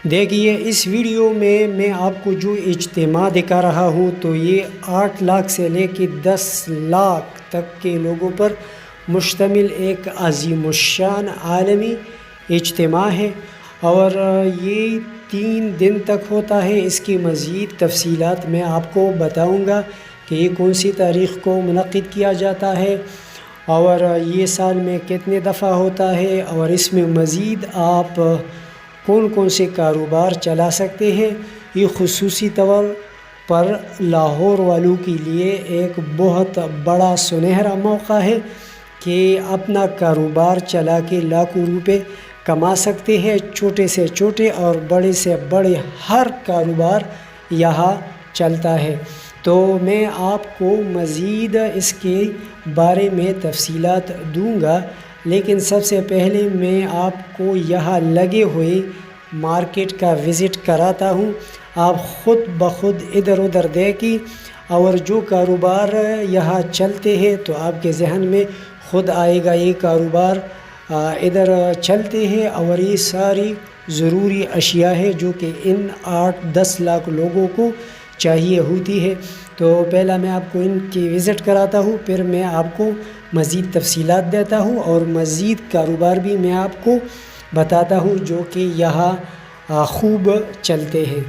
دیکھیے اس ویڈیو میں آپ کو جو اجتماع دکھا رہا ہوں تو یہ 8 لاکھ سے لے کے 10 لاکھ تک کے لوگوں پر مشتمل ایک عظیم الشان عالمی اجتماع ہے، اور یہ 3 دن تک ہوتا ہے۔ اس کی مزید تفصیلات میں آپ کو بتاؤں گا کہ یہ کون سی تاریخ کو منعقد کیا جاتا ہے، اور یہ سال میں کتنے دفعہ ہوتا ہے، اور اس میں مزید آپ کون کون سے کاروبار چلا سکتے ہیں۔ یہ خصوصی طور پر لاہور والوں کے لیے ایک بہت بڑا سنہرا موقع ہے کہ اپنا کاروبار چلا کے لاکھوں روپے کما سکتے ہیں۔ چھوٹے سے چھوٹے اور بڑے سے بڑے ہر کاروبار یہاں چلتا ہے، تو میں آپ کو مزید اس کے بارے میں تفصیلات دوں گا، لیکن سب سے پہلے میں آپ کو یہاں لگے ہوئے مارکیٹ کا وزٹ کراتا ہوں۔ آپ خود بخود ادھر ادھر دیکھیں، اور جو کاروبار یہاں چلتے ہیں تو آپ کے ذہن میں خود آئے گا یہ کاروبار ادھر چلتے ہیں، اور یہ ساری ضروری اشیاء ہے جو کہ ان 8-10 لاکھ لوگوں کو چاہیے ہوتی ہے۔ تو پہلا میں آپ کو ان کی وزٹ کراتا ہوں، پھر میں آپ کو مزید تفصیلات دیتا ہوں، اور مزید کاروبار بھی میں آپ کو بتاتا ہوں جو کہ یہاں خوب چلتے ہیں۔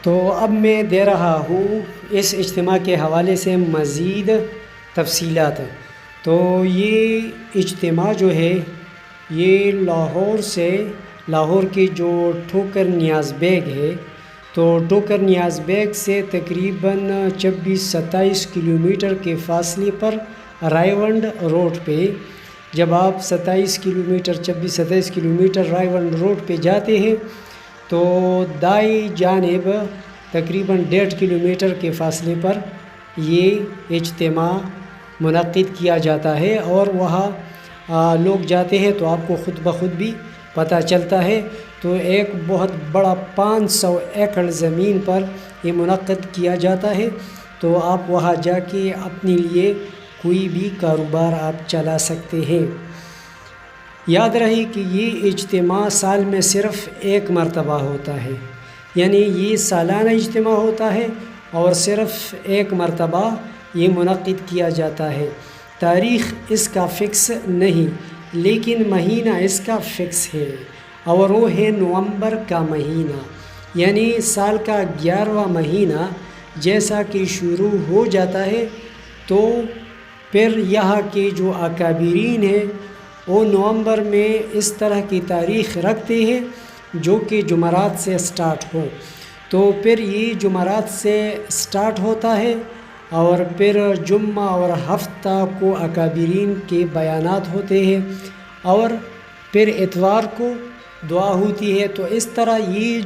تو اب میں دے رہا ہوں اس اجتماع کے حوالے سے مزید تفصیلات۔ تو یہ اجتماع جو ہے یہ لاہور کی جو ٹھوکر نیاز بیگ ہے، تو ٹھوکر نیاز بیگ سے تقریباً 26-27 کلومیٹر کے فاصلے پر رائیونڈ روڈ پہ، جب آپ 26-27 کلومیٹر رائیونڈ روڈ پہ جاتے ہیں تو دائیں جانب تقریباً 1.5 کلومیٹر کے فاصلے پر یہ اجتماع منعقد کیا جاتا ہے، اور وہاں لوگ جاتے ہیں تو آپ کو خود بخود بھی پتہ چلتا ہے۔ تو ایک بہت بڑا 500 ایکڑ زمین پر یہ منعقد کیا جاتا ہے، تو آپ وہاں جا کے اپنے لیے کوئی بھی کاروبار آپ چلا سکتے ہیں۔ یاد رہے کہ یہ اجتماع سال میں صرف ایک مرتبہ ہوتا ہے، یعنی یہ سالانہ اجتماع ہوتا ہے اور صرف ایک مرتبہ یہ منعقد کیا جاتا ہے۔ تاریخ اس کا فکس نہیں، لیکن مہینہ اس کا فکس ہے، اور وہ ہے نومبر کا مہینہ، یعنی سال کا 11واں مہینہ جیسا کہ شروع ہو جاتا ہے۔ تو پھر یہاں کے جو اکابرین ہیں وہ نومبر میں اس طرح کی تاریخ رکھتے ہیں جو کہ جمعرات سے سٹارٹ ہو، تو پھر یہ جمعرات سے سٹارٹ ہوتا ہے، اور پھر جمعہ اور ہفتہ کو اکابرین کے بیانات ہوتے ہیں، اور پھر اتوار کو دعا ہوتی ہے۔ تو اس طرح یہ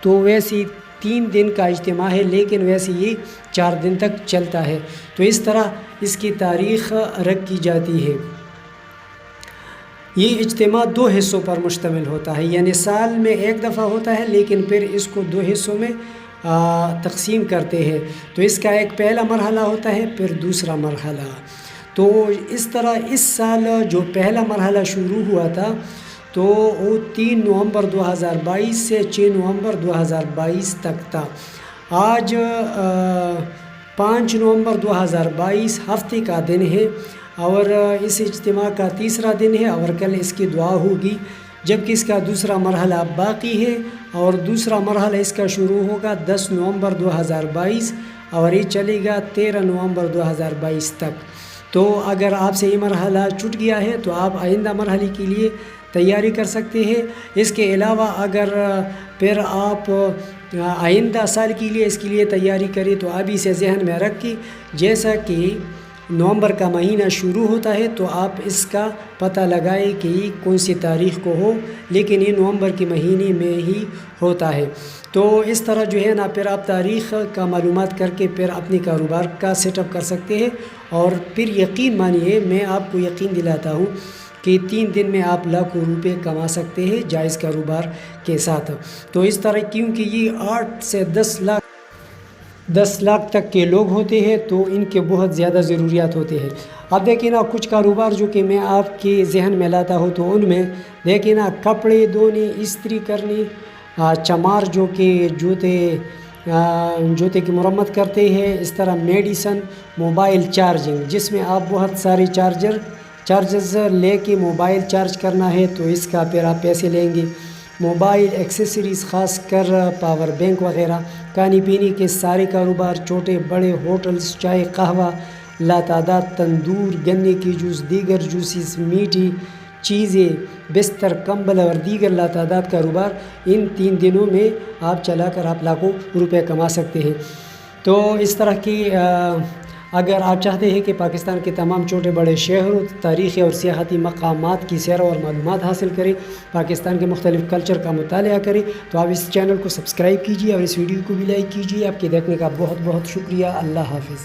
تو ویسے 3 دن کا اجتماع ہے، لیکن ویسے یہ 4 دن تک چلتا ہے۔ تو اس طرح اس کی تاریخ رکھی جاتی ہے۔ یہ اجتماع 2 حصوں پر مشتمل ہوتا ہے، یعنی سال میں ایک دفعہ ہوتا ہے، لیکن پھر اس کو 2 حصوں میں تقسیم کرتے ہیں۔ تو اس کا ایک پہلا مرحلہ ہوتا ہے، پھر دوسرا مرحلہ۔ تو اس طرح اس سال جو پہلا مرحلہ شروع ہوا تھا تو وہ 3 نومبر 2022 سے 6 نومبر 2022 تک تھا۔ آج 5 نومبر 2022 ہفتے کا دن ہے، اور اس اجتماع کا تیسرا دن ہے، اور کل اس کی دعا ہوگی، جبکہ اس کا دوسرا مرحلہ باقی ہے، اور دوسرا مرحلہ اس کا شروع ہوگا 10 نومبر 2022 اور یہ چلے گا 13 نومبر 2022 تک۔ تو اگر آپ سے یہ مرحلہ چھوٹ گیا ہے تو آپ آئندہ مرحلے کے لیے تیاری کر سکتے ہیں۔ اس کے علاوہ اگر پھر آپ آئندہ سال کے لیے اس کے لیے تیاری کریں تو ابھی سے ذہن میں رکھ کے، جیسا کہ نومبر کا مہینہ شروع ہوتا ہے تو آپ اس کا پتہ لگائیں کہ یہ کون سی تاریخ کو ہو، لیکن یہ نومبر کے مہینے میں ہی ہوتا ہے۔ تو اس طرح جو ہے نا پھر آپ تاریخ کا معلومات کر کے پھر اپنے کاروبار کا سیٹ اپ کر سکتے ہیں، اور پھر یقین مانیے، میں آپ کو یقین دلاتا ہوں کہ 3 دن میں آپ لاکھوں روپے کما سکتے ہیں جائز کاروبار کے ساتھ۔ تو اس طرح کیونکہ یہ 8 سے 10 لاکھ تک کے لوگ ہوتے ہیں تو ان کے بہت زیادہ ضروریات ہوتے ہیں۔ اب دیکھیں نا کچھ کاروبار جو کہ میں آپ کے ذہن میں لاتا ہوں تو ان میں دیکھیں نا کپڑے دھونے، استری کرنے، چمار جو کہ جوتے کی مرمت کرتے ہیں، اس طرح میڈیسن، موبائل چارجنگ، جس میں آپ بہت سارے چارجز لے کے موبائل چارج کرنا ہے تو اس کا پھر آپ پیسے لیں گے۔ موبائل ایکسیسریز، خاص کر پاور بینک وغیرہ، کھانے پینے کے سارے کاروبار، چھوٹے بڑے ہوٹلز، چائے قہوہ، لاتعداد تندور، گنے کی جوس، دیگر جوسز، میٹھی چیزیں، بستر، کمبل اور دیگر لاتعداد کاروبار ان 3 دنوں میں آپ چلا کر آپ لاکھوں روپے کما سکتے ہیں۔ تو اس طرح کی اگر آپ چاہتے ہیں کہ پاکستان کے تمام چھوٹے بڑے شہروں، تاریخی اور سیاحتی مقامات کی سیر اور معلومات حاصل کریں، پاکستان کے مختلف کلچر کا مطالعہ کریں، تو آپ اس چینل کو سبسکرائب کیجیے اور اس ویڈیو کو بھی لائک کیجیے۔ آپ کے دیکھنے کا بہت بہت شکریہ۔ اللہ حافظ۔